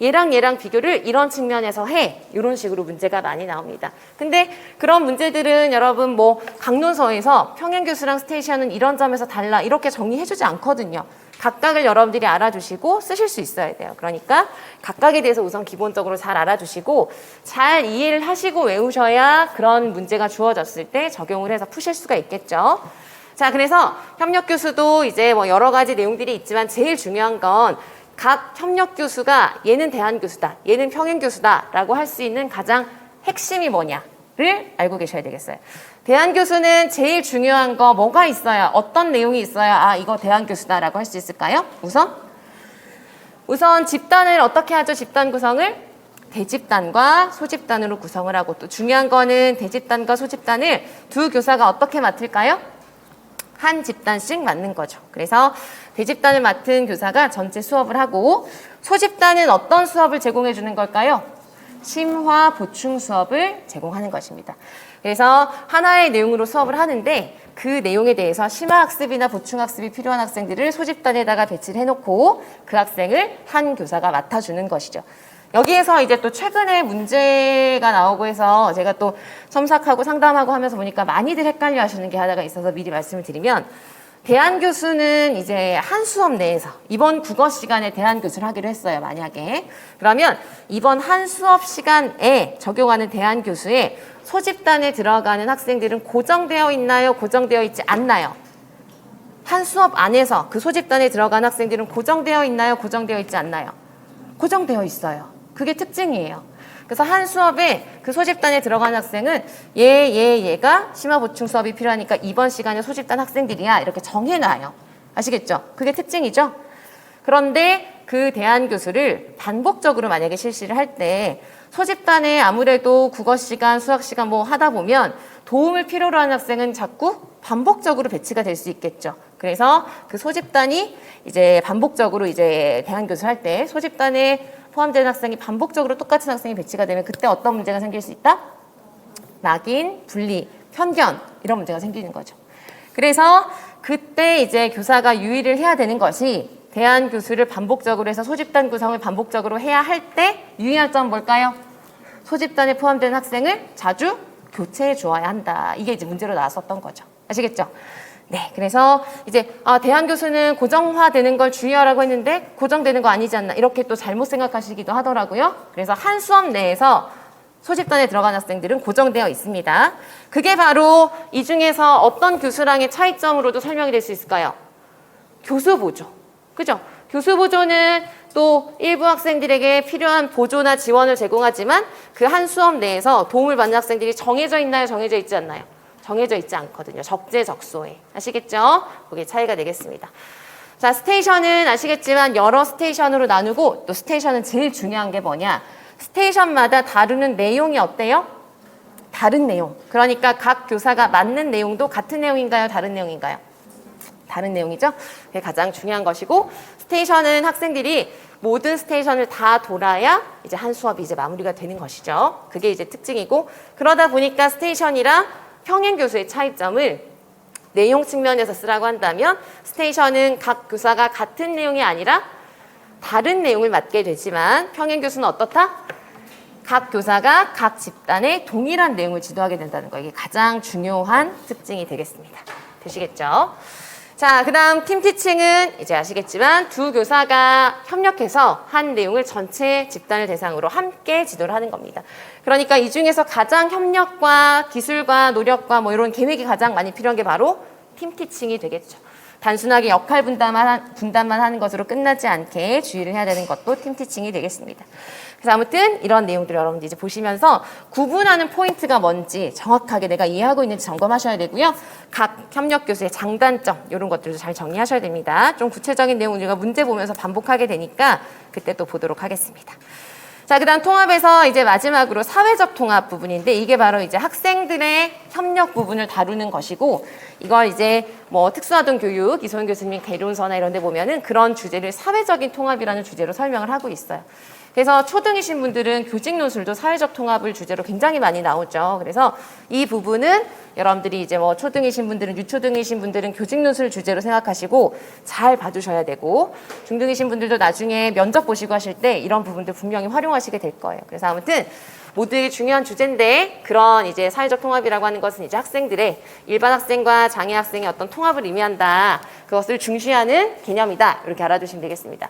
얘랑 비교를 이런 측면에서 해. 이런 식으로 문제가 많이 나옵니다. 근데 그런 문제들은 여러분 뭐 강론서에서 평행교수랑 스테이션은 이런 점에서 달라 이렇게 정리해주지 않거든요. 각각을 여러분들이 알아주시고 쓰실 수 있어야 돼요. 그러니까 각각에 대해서 우선 기본적으로 잘 알아주시고 잘 이해를 하시고 외우셔야 그런 문제가 주어졌을 때 적용을 해서 푸실 수가 있겠죠. 자, 그래서 협력 교수도 이제 뭐 여러 가지 내용들이 있지만 제일 중요한 건 각 협력 교수가 얘는 대안 교수다, 얘는 평행 교수다라고 할 수 있는 가장 핵심이 뭐냐를 알고 계셔야 되겠어요. 대안 교수는 제일 중요한 거 뭐가 있어야, 어떤 내용이 있어야 이거 대안 교수다라고 할 수 있을까요? 우선 집단을 어떻게 하죠? 집단 구성을 대집단과 소집단으로 구성을 하고 또 중요한 거는 대집단과 소집단을 두 교사가 어떻게 맡을까요? 한 집단씩 맡는 거죠. 그래서 대집단을 맡은 교사가 전체 수업을 하고 소집단은 어떤 수업을 제공해 주는 걸까요? 심화 보충 수업을 제공하는 것입니다. 그래서 하나의 내용으로 수업을 하는데 그 내용에 대해서 심화학습이나 보충학습이 필요한 학생들을 소집단에다가 배치를 해놓고 그 학생을 한 교사가 맡아주는 것이죠. 여기에서 이제 또 최근에 문제가 나오고 해서 제가 또 첨삭하고 상담하고 하면서 보니까 많이들 헷갈려 하시는 게 하나가 있어서 미리 말씀을 드리면 대안 교수는 이제 한 수업 내에서 이번 국어 시간에 대안 교수를 하기로 했어요. 만약에. 그러면 이번 한 수업 시간에 적용하는 대안 교수의 소집단에 들어가는 학생들은 고정되어 있나요? 고정되어 있지 않나요? 한 수업 안에서 그 소집단에 들어간 학생들은 고정되어 있나요? 고정되어 있지 않나요? 고정되어 있어요. 그게 특징이에요. 그래서 한 수업에 그 소집단에 들어간 학생은 얘가 심화 보충 수업이 필요하니까 이번 시간에 소집단 학생들이야 이렇게 정해놔요. 아시겠죠? 그게 특징이죠? 그런데 그 대안 교수를 반복적으로 만약에 실시를 할 때 소집단에 아무래도 국어 시간, 수학 시간 뭐 하다 보면 도움을 필요로 하는 학생은 자꾸 반복적으로 배치가 될 수 있겠죠. 그래서 그 소집단이 이제 반복적으로 이제 대안 교수를 할 때 소집단에 포함되는 학생이 반복적으로 똑같은 학생이 배치가 되면 그때 어떤 문제가 생길 수 있다? 낙인, 분리, 편견 이런 문제가 생기는 거죠. 그래서 그때 이제 교사가 유의를 해야 되는 것이 대안 교수를 반복적으로 해서 소집단 구성을 반복적으로 해야 할 때 유의할 점 뭘까요? 소집단에 포함된 학생을 자주 교체해 주어야 한다. 이게 이제 문제로 나왔었던 거죠. 아시겠죠? 네, 그래서 이제 대안 교수는 고정화되는 걸 주의하라고 했는데 고정되는 거 아니지 않나 이렇게 또 잘못 생각하시기도 하더라고요. 그래서 한 수업 내에서 소집단에 들어간 학생들은 고정되어 있습니다. 그게 바로 이 중에서 어떤 교수랑의 차이점으로도 설명이 될 수 있을까요? 교수 보조. 그죠? 교수 보조는 또 일부 학생들에게 필요한 보조나 지원을 제공하지만 그 한 수업 내에서 도움을 받는 학생들이 정해져 있나요? 정해져 있지 않나요? 정해져 있지 않거든요. 적재적소에. 아시겠죠? 그게 차이가 되겠습니다. 자, 스테이션은 아시겠지만 여러 스테이션으로 나누고 또 스테이션은 제일 중요한 게 뭐냐? 스테이션마다 다루는 내용이 어때요? 다른 내용. 그러니까 각 교사가 맡는 내용도 같은 내용인가요? 다른 내용인가요? 다른 내용이죠. 그게 가장 중요한 것이고 스테이션은 학생들이 모든 스테이션을 다 돌아야 이제 한 수업이 이제 마무리가 되는 것이죠. 그게 이제 특징이고 그러다 보니까 스테이션이랑 평행 교수의 차이점을 내용 측면에서 쓰라고 한다면 스테이션은 각 교사가 같은 내용이 아니라 다른 내용을 맡게 되지만 평행 교수는 어떻다? 각 교사가 각 집단의 동일한 내용을 지도하게 된다는 거. 이게 가장 중요한 특징이 되겠습니다. 되시겠죠? 자, 그 다음 팀티칭은 이제 아시겠지만 두 교사가 협력해서 한 내용을 전체 집단을 대상으로 함께 지도를 하는 겁니다. 그러니까 이 중에서 가장 협력과 기술과 노력과 뭐 이런 계획이 가장 많이 필요한 게 바로 팀티칭이 되겠죠. 단순하게 역할 분담만 하는 것으로 끝나지 않게 주의를 해야 되는 것도 팀티칭이 되겠습니다. 그래서 아무튼 이런 내용들을 여러분들 이제 보시면서 구분하는 포인트가 뭔지 정확하게 내가 이해하고 있는지 점검하셔야 되고요. 각 협력 교수의 장단점 이런 것들도 잘 정리하셔야 됩니다. 좀 구체적인 내용 우리가 문제 보면서 반복하게 되니까 그때 또 보도록 하겠습니다. 자, 그 다음 통합에서 이제 마지막으로 사회적 통합 부분인데 이게 바로 이제 학생들의 협력 부분을 다루는 것이고 이걸 이제 뭐 특수아동 교육, 이소연 교수님 개론서나 이런 데 보면은 그런 주제를 사회적인 통합이라는 주제로 설명을 하고 있어요. 그래서 초등이신 분들은 교직 논술도 사회적 통합을 주제로 굉장히 많이 나오죠. 그래서 이 부분은 여러분들이 이제 뭐 초등이신 분들은 유초등이신 분들은 교직 논술 주제로 생각하시고 잘 봐주셔야 되고 중등이신 분들도 나중에 면접 보시고 하실 때 이런 부분들 분명히 활용하시게 될 거예요. 그래서 아무튼 모두에게 중요한 주제인데 그런 이제 사회적 통합이라고 하는 것은 이제 학생들의 일반 학생과 장애 학생의 어떤 통합을 의미한다. 그것을 중시하는 개념이다. 이렇게 알아두시면 되겠습니다.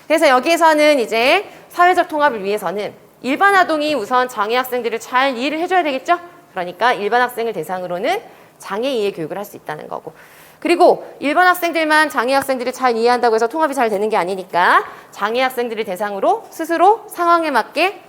그래서 여기에서는 이제 사회적 통합을 위해서는 일반 아동이 우선 장애 학생들을 잘 이해를 해줘야 되겠죠? 그러니까 일반 학생을 대상으로는 장애 이해 교육을 할 수 있다는 거고 그리고 일반 학생들만 장애 학생들을 잘 이해한다고 해서 통합이 잘 되는 게 아니니까 장애 학생들을 대상으로 스스로 상황에 맞게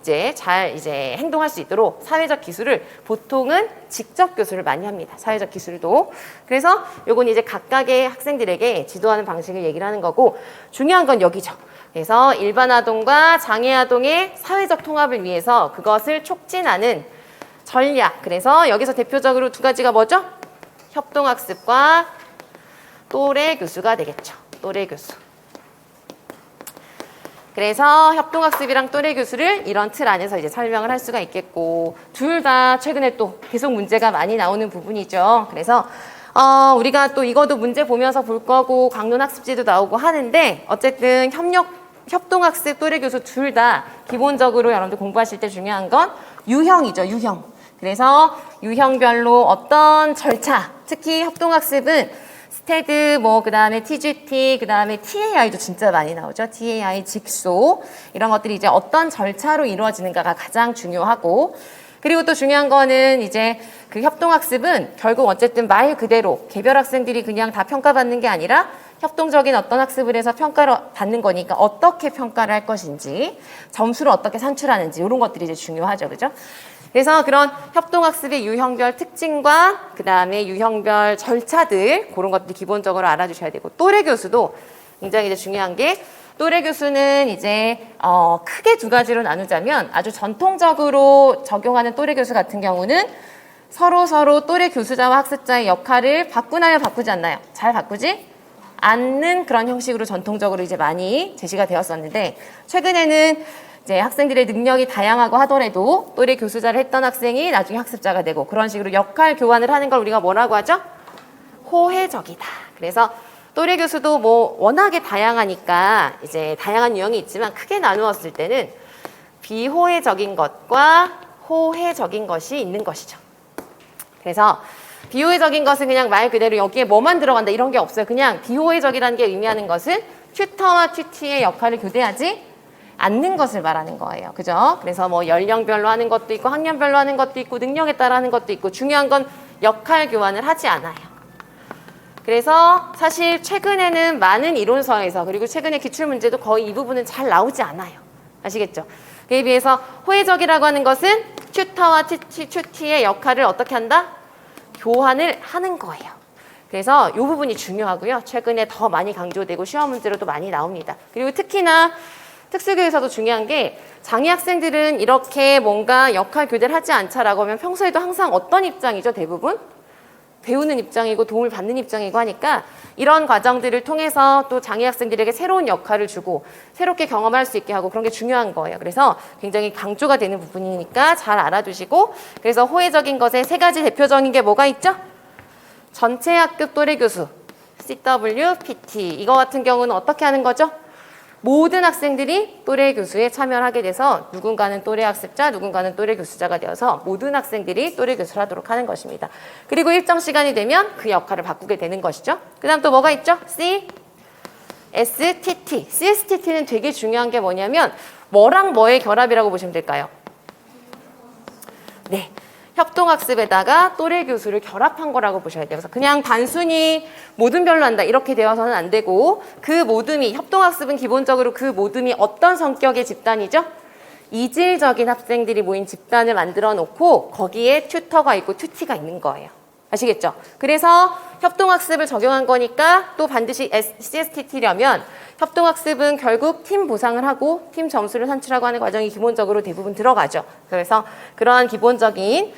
이제 행동할 수 있도록 사회적 기술을 보통은 직접 교수를 많이 합니다. 사회적 기술도. 그래서 요건 이제 각각의 학생들에게 지도하는 방식을 얘기를 하는 거고 중요한 건 여기죠. 그래서 일반 아동과 장애 아동의 사회적 통합을 위해서 그것을 촉진하는 전략. 그래서 여기서 대표적으로 두 가지가 뭐죠? 협동학습과 또래 교수가 되겠죠. 또래 교수. 그래서 협동학습이랑 또래 교수를 이런 틀 안에서 이제 설명을 할 수가 있겠고 둘 다 최근에 또 계속 문제가 많이 나오는 부분이죠. 그래서 우리가 또 이것도 문제 보면서 볼 거고 강론 학습지도 나오고 하는데 어쨌든 협동학습, 또래 교수 둘 다 기본적으로 여러분들 공부하실 때 중요한 건 유형이죠. 유형. 그래서 유형별로 어떤 절차, 특히 협동학습은 스테드, 그 다음에 TGT, 그 다음에 TAI도 진짜 많이 나오죠. TAI, 직소. 이런 것들이 이제 어떤 절차로 이루어지는가가 가장 중요하고, 그리고 또 중요한 거는 이제 그 협동학습은 결국 어쨌든 말 그대로 개별 학생들이 그냥 다 평가받는 게 아니라 협동적인 어떤 학습을 해서 평가를 받는 거니까 어떻게 평가를 할 것인지, 점수를 어떻게 산출하는지, 이런 것들이 이제 중요하죠. 그죠? 그래서 그런 협동학습의 유형별 특징과 그 다음에 유형별 절차들 그런 것들이 기본적으로 알아주셔야 되고 또래 교수도 굉장히 이제 중요한 게 또래 교수는 이제 크게 두 가지로 나누자면 아주 전통적으로 적용하는 또래 교수 같은 경우는 서로 또래 교수자와 학습자의 역할을 바꾸나요? 바꾸지 않나요? 잘 바꾸지? 않는 그런 형식으로 전통적으로 이제 많이 제시가 되었었는데, 최근에는 이제 학생들의 능력이 다양하고 하더라도 또래 교수자를 했던 학생이 나중에 학습자가 되고, 그런 식으로 역할 교환을 하는 걸 우리가 뭐라고 하죠? 호혜적이다. 그래서 또래 교수도 뭐 워낙에 다양하니까 이제 다양한 유형이 있지만, 크게 나누었을 때는 비호혜적인 것과 호혜적인 것이 있는 것이죠. 그래서 비호혜적인 것은 그냥 말 그대로 여기에 뭐만 들어간다 이런 게 없어요. 그냥 비호혜적이라는 게 의미하는 것은 튜터와 튜티의 역할을 교대하지 않는 것을 말하는 거예요. 그죠? 그래서 뭐 연령별로 하는 것도 있고 학년별로 하는 것도 있고 능력에 따라 하는 것도 있고, 중요한 건 역할 교환을 하지 않아요. 그래서 사실 최근에는 많은 이론서에서, 그리고 최근에 기출문제도 거의 이 부분은 잘 나오지 않아요. 아시겠죠? 그에 비해서 호혜적이라고 하는 것은 튜터와 튜티의 역할을 어떻게 한다? 교환을 하는 거예요. 그래서 이 부분이 중요하고요. 최근에 더 많이 강조되고 시험 문제로도 많이 나옵니다. 그리고 특히나 특수교육에서도 중요한 게, 장애 학생들은 이렇게 뭔가 역할 교대를 하지 않자라고 하면 평소에도 항상 어떤 입장이죠? 대부분 배우는 입장이고 도움을 받는 입장이고 하니까, 이런 과정들을 통해서 또 장애 학생들에게 새로운 역할을 주고 새롭게 경험할 수 있게 하고, 그런 게 중요한 거예요. 그래서 굉장히 강조가 되는 부분이니까 잘 알아두시고, 그래서 호혜적인 것에 세 가지 대표적인 게 뭐가 있죠? 전체 학급 또래 교수, CWPT. 이거 같은 경우는 어떻게 하는 거죠? 모든 학생들이 또래 교수에 참여를 하게 돼서 누군가는 또래 학습자, 누군가는 또래 교수자가 되어서 모든 학생들이 또래 교수를 하도록 하는 것입니다. 그리고 일정 시간이 되면 그 역할을 바꾸게 되는 것이죠. 그 다음 또 뭐가 있죠? CSTT. CSTT는 되게 중요한 게 뭐냐면 뭐랑 뭐의 결합이라고 보시면 될까요? 네. 협동학습에다가 또래 교수를 결합한 거라고 보셔야 돼요. 그래서 그냥 단순히 모든 별로 한다 이렇게 되어서는 안 되고, 그 모둠이, 협동학습은 기본적으로 그 모둠이 어떤 성격의 집단이죠? 이질적인 학생들이 모인 집단을 만들어 놓고 거기에 튜터가 있고 튜티가 있는 거예요. 아시겠죠? 그래서 협동학습을 적용한 거니까 또 반드시 CSTT려면 협동학습은 결국 팀 보상을 하고 팀 점수를 산출하고 하는 과정이 기본적으로 대부분 들어가죠. 그래서 그러한 기본적인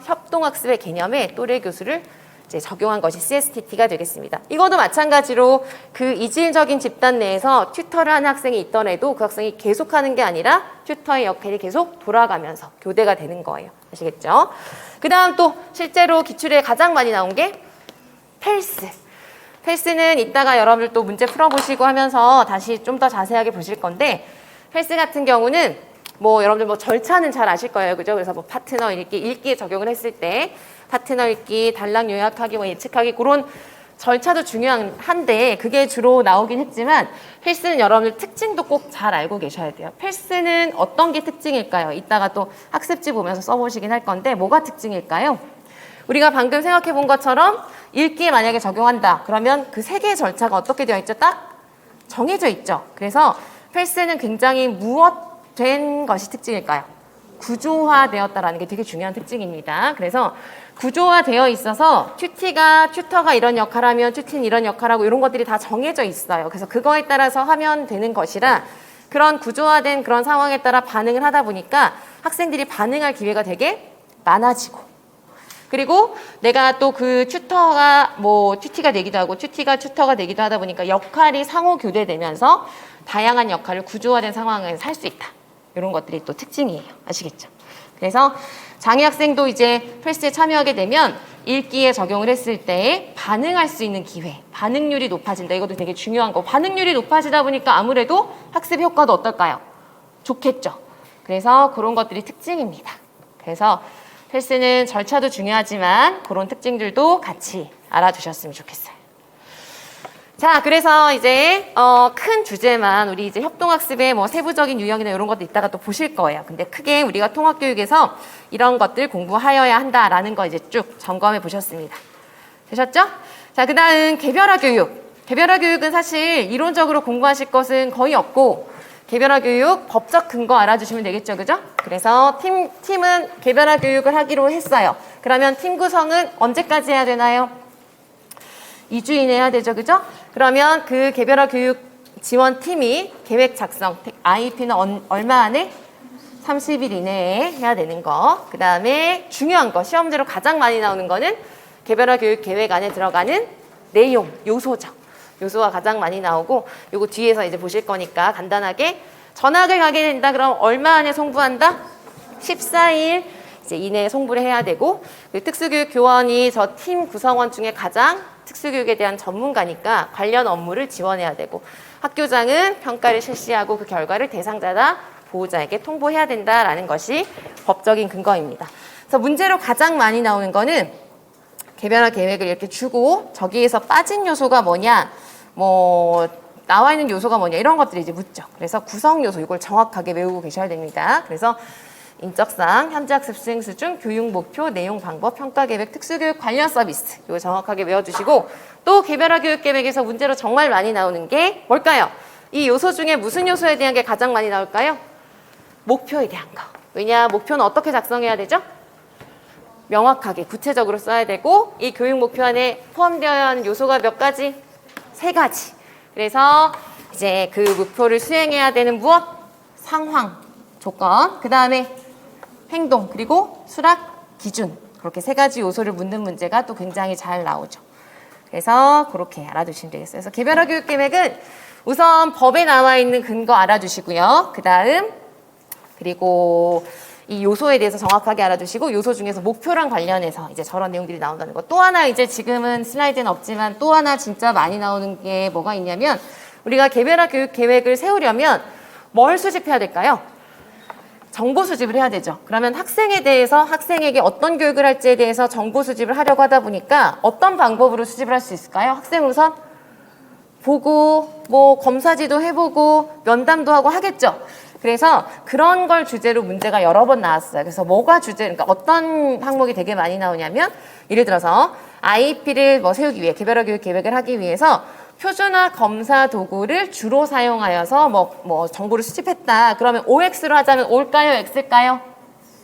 협동학습의 개념에 또래 교수를 이제 적용한 것이 CSTT가 되겠습니다. 이것도 마찬가지로 그 이질적인 집단 내에서 튜터를 하는 학생이 있더라도 그 학생이 계속하는 게 아니라 튜터의 역할이 계속 돌아가면서 교대가 되는 거예요. 아시겠죠? 그 다음 또 실제로 기출에 가장 많이 나온 게 펠스. 펠스는 이따가 여러분들 또 문제 풀어보시고 하면서 다시 좀 더 자세하게 보실 건데, 펠스 같은 경우는 뭐 여러분들 뭐 절차는 잘 아실 거예요. 그죠? 그래서 뭐 파트너 읽기에 적용을 했을 때 파트너 읽기, 단락 요약하기, 뭐 예측하기, 그런 절차도 중요한데 그게 주로 나오긴 했지만, 펠스는 여러분들 특징도 꼭 잘 알고 계셔야 돼요. 펠스는 어떤 게 특징일까요? 이따가 또 학습지 보면서 써보시긴 할 건데, 뭐가 특징일까요? 우리가 방금 생각해 본 것처럼 읽기에 만약에 적용한다 그러면 그 세 개의 절차가 어떻게 되어 있죠? 딱 정해져 있죠. 그래서 펠스는 굉장히 무엇 된 것이 특징일까요? 구조화되었다라는 게 되게 중요한 특징입니다. 그래서 구조화되어 있어서 튜터가 이런 역할하면 튜티는 이런 역할하고 이런 것들이 다 정해져 있어요. 그래서 그거에 따라서 하면 되는 것이라, 그런 구조화된 그런 상황에 따라 반응을 하다 보니까 학생들이 반응할 기회가 되게 많아지고, 그리고 내가 또 그 튜터가 뭐 튜티가 되기도 하고 튜티가 튜터가 되기도 하다 보니까 역할이 상호 교대되면서 다양한 역할을 구조화된 상황에서 할 수 있다. 이런 것들이 또 특징이에요. 아시겠죠? 그래서 장애 학생도 이제 펠스에 참여하게 되면 읽기에 적용을 했을 때 반응할 수 있는 기회, 반응률이 높아진다. 이것도 되게 중요한 거. 반응률이 높아지다 보니까 아무래도 학습 효과도 어떨까요? 좋겠죠. 그래서 그런 것들이 특징입니다. 그래서 펠스는 절차도 중요하지만 그런 특징들도 같이 알아두셨으면 좋겠어요. 자, 그래서 이제 큰 주제만, 우리 이제 협동학습의 뭐 세부적인 유형이나 이런 것도 이따가 또 보실 거예요. 근데 크게 우리가 통합교육에서 이런 것들 공부하여야 한다라는 거 이제 쭉 점검해 보셨습니다. 되셨죠? 자, 그 다음 개별화 교육. 개별화 교육은 사실 이론적으로 공부하실 것은 거의 없고, 개별화 교육 법적 근거 알아주시면 되겠죠, 그죠? 그래서 팀은 개별화 교육을 하기로 했어요. 그러면 팀 구성은 언제까지 해야 되나요? 2주 이내에 해야 되죠, 그죠? 그러면 그 개별화 교육 지원팀이 계획 작성, IEP는 얼마 안에? 30일 이내에 해야 되는 거. 그 다음에 중요한 거, 시험제로 가장 많이 나오는 거는 개별화 교육 계획 안에 들어가는 내용, 요소죠. 요소가 가장 많이 나오고 요거 뒤에서 이제 보실 거니까 간단하게 전학을 가게 된다 그럼 얼마 안에 송부한다? 14일 이제 이내에 송부를 해야 되고 특수교육 교원이 저 팀 구성원 중에 가장 특수교육에 대한 전문가니까 관련 업무를 지원해야 되고 학교장은 평가를 실시하고 그 결과를 대상자나 보호자에게 통보해야 된다라는 것이 법적인 근거입니다. 그래서 문제로 가장 많이 나오는 거는 개별화 계획을 이렇게 주고 저기에서 빠진 요소가 뭐냐, 뭐 나와 있는 요소가 뭐냐 이런 것들이 이제 묻죠. 그래서 구성 요소 이걸 정확하게 외우고 계셔야 됩니다. 그래서 인적사항, 현재학습 수행 수준, 교육 목표, 내용 방법, 평가 계획, 특수교육 관련 서비스 이거 정확하게 외워주시고 또 개별화 교육 계획에서 문제로 정말 많이 나오는 게 뭘까요? 이 요소 중에 무슨 요소에 대한 게 가장 많이 나올까요? 목표에 대한 거. 왜냐 목표는 어떻게 작성해야 되죠? 명확하게 구체적으로 써야 되고 이 교육 목표 안에 포함되어야 하는 요소가 몇 가지? 3가지. 그래서 이제 그 목표를 수행해야 되는 무엇? 상황, 조건, 그 다음에 행동, 그리고 수락 기준. 그렇게 3가지 요소를 묻는 문제가 또 굉장히 잘 나오죠. 그래서 그렇게 알아두시면 되겠어요. 그래서 개별화 교육 계획은 우선 법에 나와 있는 근거 알아두시고요. 그 다음 그리고 이 요소에 대해서 정확하게 알아두시고 요소 중에서 목표랑 관련해서 이제 저런 내용들이 나온다는 거. 또 하나 이제 지금은 슬라이드는 없지만 또 하나 진짜 많이 나오는 게 뭐가 있냐면 우리가 개별화 교육 계획을 세우려면 뭘 수집해야 될까요? 정보 수집을 해야 되죠. 그러면 학생에 대해서 학생에게 어떤 교육을 할지에 대해서 정보 수집을 하려고 하다 보니까 어떤 방법으로 수집을 할 수 있을까요? 학생 우선 보고 뭐 검사지도 해보고 면담도 하고 하겠죠. 그래서 그런 걸 주제로 문제가 여러 번 나왔어요. 그래서 뭐가 주제, 그러니까 어떤 항목이 되게 많이 나오냐면 예를 들어서 IEP를 뭐 세우기 위해 개별화 교육 계획을 하기 위해서 표준화 검사 도구를 주로 사용하여서 뭐 정보를 수집했다. 그러면 OX로 하자면 O일까요? X일까요?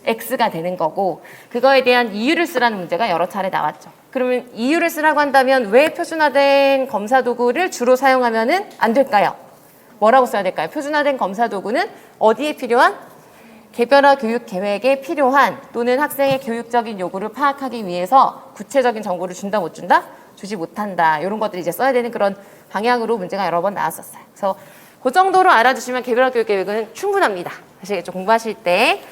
X가 되는 거고 그거에 대한 이유를 쓰라는 문제가 여러 차례 나왔죠. 그러면 이유를 쓰라고 한다면 왜 표준화된 검사 도구를 주로 사용하면은 안 될까요? 뭐라고 써야 될까요? 표준화된 검사 도구는 어디에 필요한? 개별화 교육 계획에 필요한 또는 학생의 교육적인 요구를 파악하기 위해서 구체적인 정보를 준다 못 준다? 주지 못한다. 이런 것들이 이제 써야 되는 그런 방향으로 문제가 여러 번 나왔었어요. 그래서 그 정도로 알아주시면 개별화 교육 계획은 충분합니다. 아시겠죠? 공부하실 때.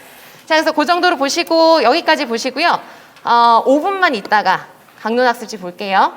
자, 그래서 그 정도로 보시고 여기까지 보시고요. 5분만 있다가 강론학습지 볼게요.